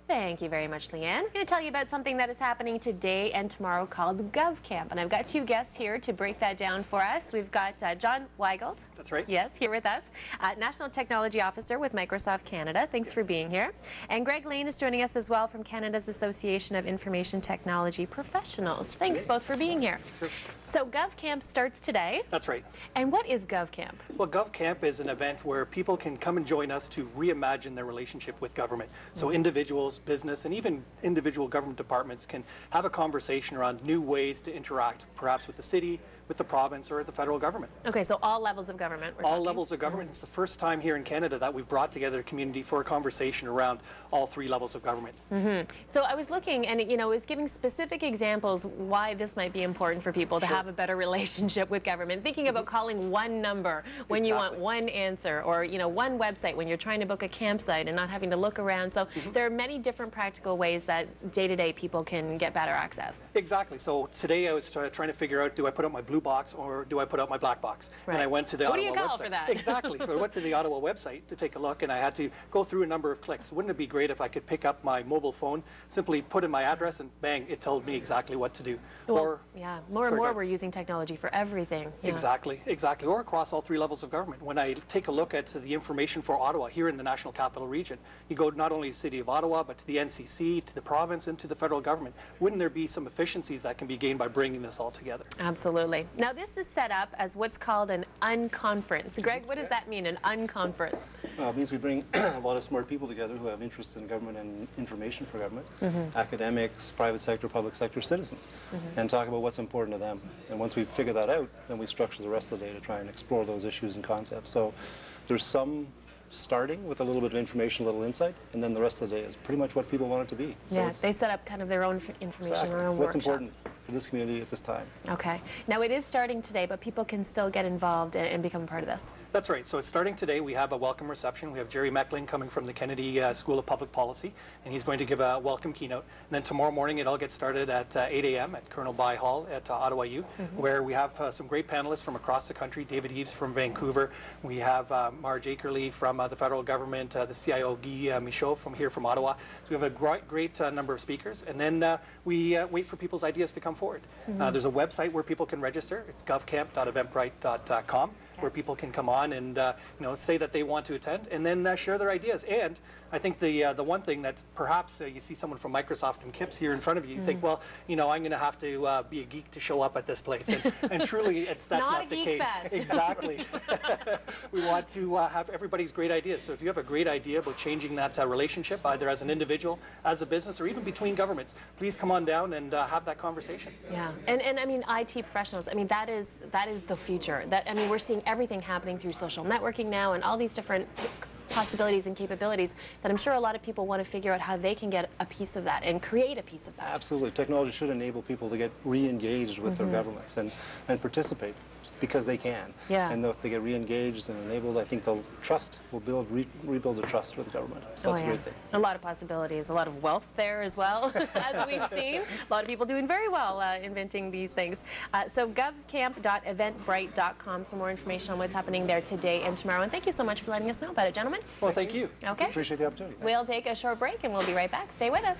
Thank you very much, Leanne. I'm going to tell you about something that is happening today and tomorrow called GovCamp. And I've got two guests here to break that down for us. We've got John Weigelt. That's right. Yes, here with us. National Technology Officer with Microsoft Canada. Thanks for being here. And Greg Lane is joining us as well from Canada's Association of Information Technology Professionals. Thanks both for being here. Sure. So GovCamp starts today. That's right. And what is GovCamp? Well, GovCamp is an event where people can come and join us to reimagine their relationship with government. So individuals, business, and even individual government departments can have a conversation around new ways to interact, perhaps with the city, with the province, or the federal government. Okay, so all levels of government. All levels of government. It's the first time here in Canada that we've brought together a community for a conversation around all three levels of government. So I was looking, and it was giving specific examples why this might be important for people to have a better relationship with government. Thinking about calling one number when you want one answer, or one website when you're trying to book a campsite and not having to look around. So there are many different practical ways that day-to-day people can get better access. Exactly. So today I was trying to figure out, do I put up my blue box or do I put up my black box? Right. And I went to the Ottawa website. What do you call website. for that? Exactly. So I went to the Ottawa website to take a look, and I had to go through a number of clicks. Wouldn't it be great if I could pick up my mobile phone, simply put in my address, and bang, it told me exactly what to do. Well, or more and more we're using technology for everything. Yeah. Exactly, exactly. Or across all three levels of government. When I take a look at the information for Ottawa here in the National Capital Region, you go not only to the City of Ottawa, but to the NCC, to the province, and to the federal government. Wouldn't there be some efficiencies that can be gained by bringing this all together? Absolutely. Now this is set up as what's called an unconference. Greg, what does that mean, an unconference? Well, it means we bring a lot of smart people together who have interests in government and information for government, academics, private sector, public sector, citizens, and talk about what's important to them. And once we figure that out, then we structure the rest of the day to try and explore those issues and concepts. So there's some starting with a little bit of information, a little insight, and then the rest of the day is pretty much what people want it to be. So yeah, they set up kind of their own information, their own what's workshops. important for this community at this time. Okay. Now it is starting today, but people can still get involved and become a part of this. That's right. So it's starting today. We have a welcome reception. We have Jerry Meckling coming from the Kennedy School of Public Policy, and he's going to give a welcome keynote. And then tomorrow morning it all gets started at 8 a.m. at Colonel By Hall at Ottawa U, where we have some great panelists from across the country. David Eves from Vancouver. We have Marge Akerley from the federal government, the CIO Guy Michaud from Ottawa. So we have a great number of speakers. And then we wait for people's ideas to come forward. There's a website where people can register. It's GovCamp.wmv, where people can come on and say that they want to attend, and then share their ideas. And I think the one thing that perhaps you see someone from Microsoft and KIPS here in front of you, you think, well, I'm going to have to be a geek to show up at this place, and truly that's not the case. Fest. Exactly. We want to have everybody's great ideas. So if you have a great idea about changing that relationship, either as an individual, as a business, or even between governments, please come on down and have that conversation. Yeah, and I mean, IT professionals, I mean, that is the future. We're seeing everything happening through social networking now, and all these different possibilities and capabilities that I'm sure a lot of people want to figure out how they can get a piece of that and create a piece of that. Absolutely. Technology should enable people to get re-engaged with their governments and participate because they can. Yeah. And if they get re-engaged and enabled, I think the trust will rebuild the trust with the government. So that's a great thing. A lot of possibilities, a lot of wealth there as well, as we've seen. A lot of people doing very well inventing these things. So GovCamp.eventbrite.com for more information on what's happening there today and tomorrow. And thank you so much for letting us know about it, gentlemen. Well, thank you. Okay. Appreciate the opportunity. We'll take a short break and we'll be right back. Stay with us.